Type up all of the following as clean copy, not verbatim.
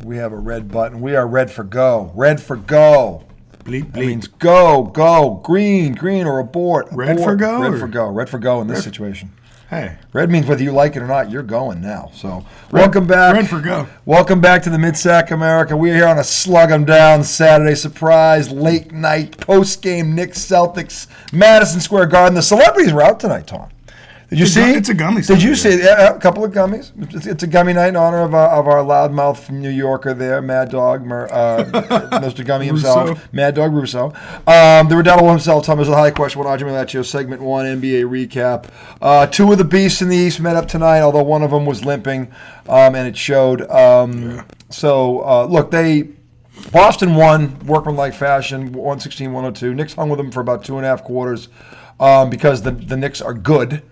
We have a red button. We are red for go. Red for go. Bleep, bleep. That means go. Green, or abort. Red for go? Red for go. Red for go in this situation. Hey. Red means whether you like it or not, you're going now. So, welcome back. Red for go. Welcome back to the Mid-Sac America. We are here on a slug 'em down Saturday surprise, late night, post-game Knicks Celtics, Madison Square Garden. The celebrities were out tonight, Tom. Did you see? It's a gummy. Did you see? Yeah, a couple of gummies. It's a gummy night in honor of our loudmouth New Yorker there, Mad Dog, Mr. Gummy himself, Russo. Mad Dog Russo. The Redoubtable himself, Thomas, a high question. One, Audrey Milaccio, segment 1, NBA recap. Two of the beasts in the East met up tonight, although one of them was limping, and it showed. So, look, Boston won, workmanlike fashion, 116-102. Knicks hung with them for about 2.5 quarters because the Knicks are good.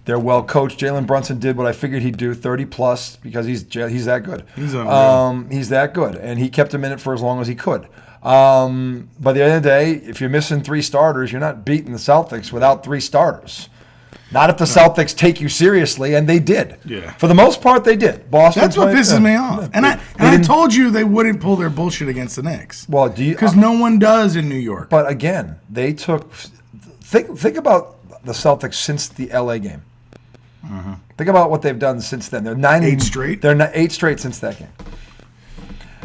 They're well coached. Jalen Brunson did what I figured he'd do, 30-plus, because he's that good. He's unreal. He's that good, and he kept him in it for as long as he could. But at the end of the day, if you're missing 3 starters, you're not beating the Celtics without 3 starters. Not if the Celtics take you seriously, and they did. Yeah. For the most part, they did. Boston. That's what pisses me off. And I told you they wouldn't pull their bullshit against the Knicks. Well, because no one does in New York. But again, they took. Think about the Celtics since the LA game. Mm-hmm. Think about what they've done since then. They're 8 straight. They're 8 straight since that game.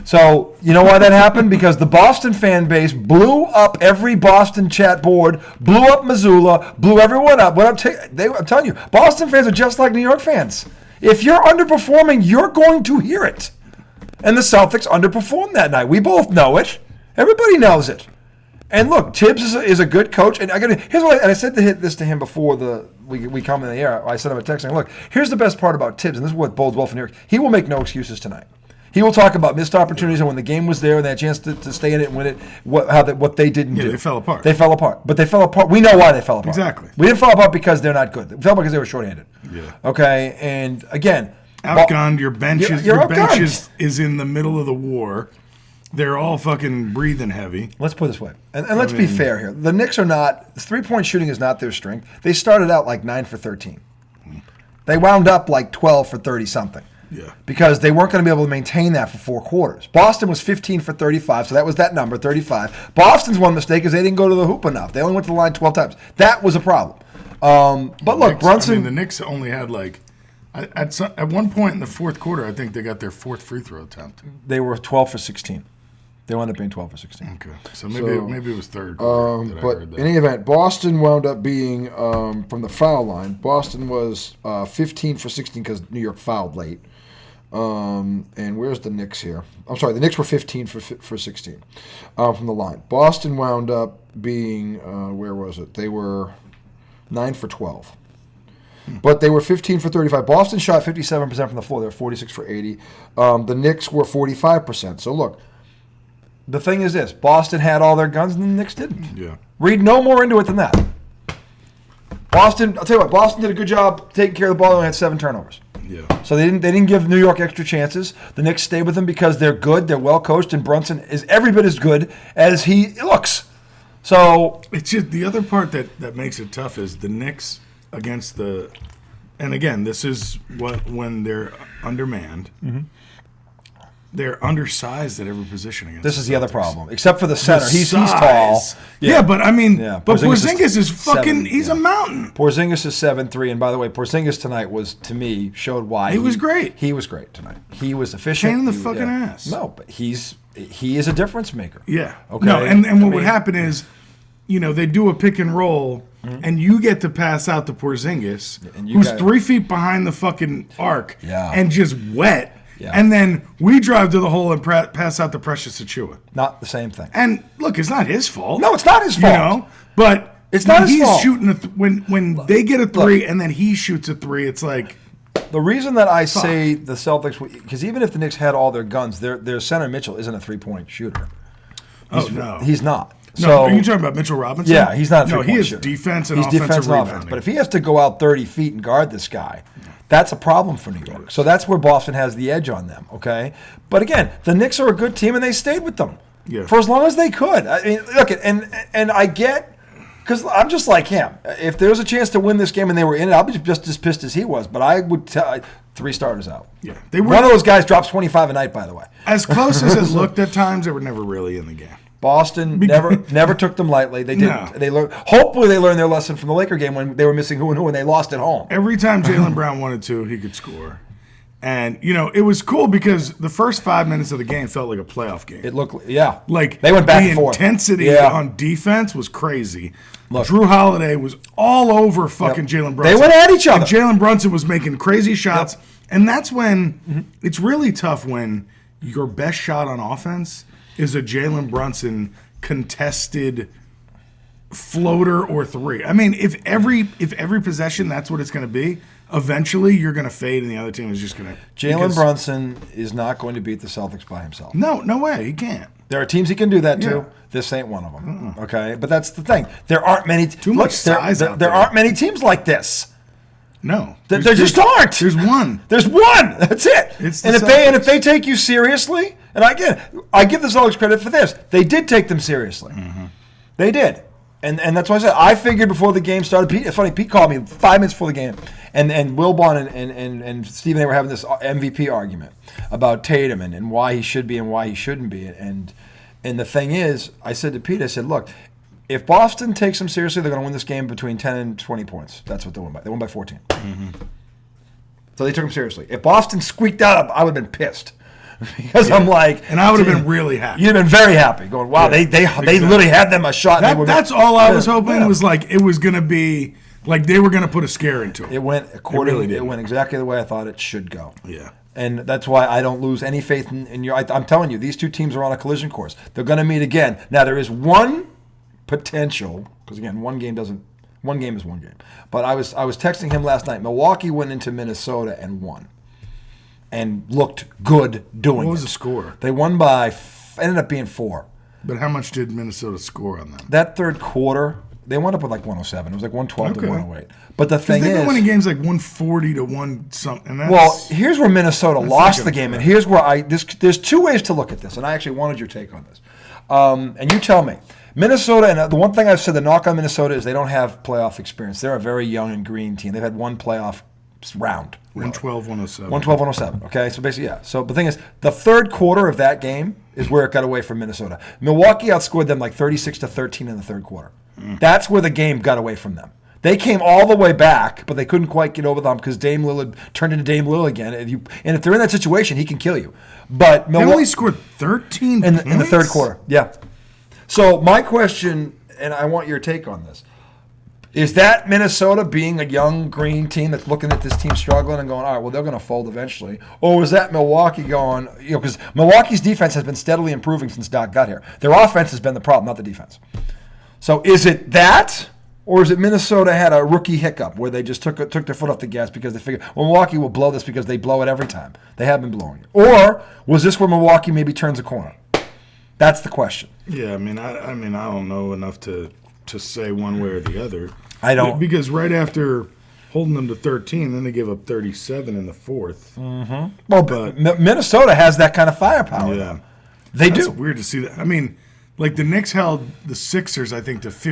So you know why that happened? Because the Boston fan base blew up every Boston chat board, blew up Missoula, blew everyone up. I'm telling you, Boston fans are just like New York fans. If you're underperforming, you're going to hear it. And the Celtics underperformed that night. We both know it. Everybody knows it. And look, Tibbs is a good coach. And I said this to him before we come in the air. I sent him a text saying, look, here's the best part about Tibbs, and this is what bodes well for New York. He will make no excuses tonight. He will talk about missed opportunities and when the game was there and they had a chance to stay in it and win it, what they didn't do. They fell apart. They fell apart. But they fell apart. We know why they fell apart. Exactly. We didn't fall apart because they're not good. They fell apart because they were shorthanded. Yeah. Okay? And again, outgunned. Your bench outgunned. is in the middle of the war. They're all fucking breathing heavy. Let's put it this way. And let's be fair here. The Knicks are not, 3-point shooting is not their strength. They started out like 9 for 13. They wound up like 12 for 30-something. Yeah. Because they weren't going to be able to maintain that for 4 quarters. Boston was 15 for 35, so that was that number, 35. Boston's one mistake is they didn't go to the hoop enough. They only went to the line 12 times. That was a problem. But look, Brunson... the Knicks only had like... At one point in the 4th quarter, I think they got their 4th free throw attempt. They were 12 for 16. They wound up being 12 for 16. Okay, so maybe it was 3rd quarter. But in any event, Boston wound up being, from the foul line, Boston was 15 for 16 because New York fouled late. And where's the Knicks here? I'm sorry, the Knicks were 15 for 16 from the line. Boston wound up being, where was it? They were 9 for 12. But they were 15 for 35. Boston shot 57% from the floor. They were 46 for 80. The Knicks were 45%. So look, the thing is this. Boston had all their guns and the Knicks didn't. Yeah. Read no more into it than that. Boston, I'll tell you what, Boston did a good job taking care of the ball. They only had 7 turnovers. Yeah. So they didn't give New York extra chances. The Knicks stayed with them because they're good, they're well coached, and Brunson is every bit as good as he looks. So it's just the other part that makes it tough is the Knicks against the, and again, this is when they're undermanned. Mm-hmm. They're undersized at every position against. This is the Celtics. other problem, except for the center. He's tall. Yeah, but I mean, but Porzingis is fucking. He's a mountain. Porzingis is 7'3", and by the way, Porzingis tonight showed why he was great. He was great tonight. He was efficient. Pain in the fucking ass. No, but he is a difference maker. Yeah. Okay. No, and what would happen is, they do a pick and roll. Mm-hmm. And you get to pass out to Porzingis, who's 3 feet behind the fucking arc, and just wet. Yeah. And then we drive to the hole and pass out to Precious Achiuwa. Not the same thing. And look, it's not his fault. No, it's not his fault. But it's not his fault. Shooting when they get a 3 and then he shoots a 3, it's like. The reason that I say the Celtics, because even if the Knicks had all their guns, their center Mitchell isn't a 3-point shooter. No, he's not. No, are you talking about Mitchell Robinson? Yeah, he's not a 3-point he is shooter. Defense and offensive rebounding. But if he has to go out 30 feet and guard this guy, that's a problem for New York. So that's where Boston has the edge on them, okay? But again, the Knicks are a good team, and they stayed with them for as long as they could. I mean, look, and I get Because I'm just like him. If there was a chance to win this game and they were in it, I'll be just as pissed as he was. But I would tell 3 starters out. Yeah, one of those guys drops 25 a night, by the way. As close as it looked at times, they were never really in the game. Boston never took them lightly. They didn't. No. They learned. Hopefully, they learned their lesson from the Laker game when they were missing who and who, and they lost at home. Every time Jaylen Brown wanted to, he could score. And, it was cool because the first 5 minutes of the game felt like a playoff game. It looked, yeah. Like, they went back and forth. The intensity on defense was crazy. Look, Drew Holiday was all over fucking Jalen Brunson. They went at each other. And Jalen Brunson was making crazy shots. Yep. And that's when it's really tough when your best shot on offense is a Jalen Brunson contested floater or 3. I mean, if every possession that's what it's going to be, eventually you're going to fade and the other team is just going to. Jalen Brunson is not going to beat the Celtics by himself. No way, he can't. There are teams he can do that to. Yeah. This ain't one of them. Okay, but that's the thing. There aren't many. Too much size out there aren't many teams like this. No, there just aren't. There's one. There's one. That's it. If they take you seriously, and I give the Celtics credit for this. They did take them seriously. Mm-hmm. They did, and that's why I said I figured before the game started. It's funny. Pete called me 5 minutes before the game, and Wilbon and Steve and they were having this MVP argument about Tatum and why he should be and why he shouldn't be, and the thing is, I said to Pete, I said, look. If Boston takes them seriously, they're going to win this game between 10 and 20 points. That's what they won by. They won by 14. Mm-hmm. So they took them seriously. If Boston squeaked out, I would have been pissed. Because I'm like... And I would have been really happy. You'd have been very happy. Going, wow, they literally had them a shot. That's all I was hoping was like it was going to be... Like they were going to put a scare into it. It went accordingly. It went exactly the way I thought it should go. Yeah. And that's why I don't lose any faith in your... I'm telling you, these two teams are on a collision course. They're going to meet again. Now, there is one... potential, because again, one game is one game. But I was texting him last night. Milwaukee went into Minnesota and won, and looked good doing it. What was the score? They won by ended up being 4. But how much did Minnesota score on them? That third quarter, they wound up with like 107. It was like 112 to 108. But the thing is, they've been winning games like 140 to 1 something. Well, here's where Minnesota lost the game, and here's where there's 2 ways to look at this, and I actually wanted your take on this. And you tell me. Minnesota, and the one thing I've said, the knock on Minnesota is they don't have playoff experience. They're a very young and green team. They've had one playoff round. Really. 112-107. 112-107. Okay, so basically, yeah. So the thing is, the third quarter of that game is where it got away from Minnesota. Milwaukee outscored them like 36-13 in the third quarter. That's where the game got away from them. They came all the way back, but they couldn't quite get over them because Dame Lillard turned into Dame Lillard again. If they're in that situation, he can kill you. But Milwaukee only scored 13 in the third quarter. Yeah. So my question, and I want your take on this, is that Minnesota being a young green team that's looking at this team struggling and going, all right, well, they're going to fold eventually? Or was that Milwaukee going, because Milwaukee's defense has been steadily improving since Doc got here. Their offense has been the problem, not the defense. So is it that, or is it Minnesota had a rookie hiccup where they just took their foot off the gas because they figured, well, Milwaukee will blow this because they blow it every time. They have been blowing it. Or was this where Milwaukee maybe turns a corner? That's the question. Yeah, I mean, I don't know enough to say one way or the other. I don't. Because right after holding them to 13, then they gave up 37 in the fourth. Mm-hmm. Well, but Minnesota has that kind of firepower. Yeah. They do. It's weird to see that. I mean, like the Knicks held the Sixers, I think, to 50.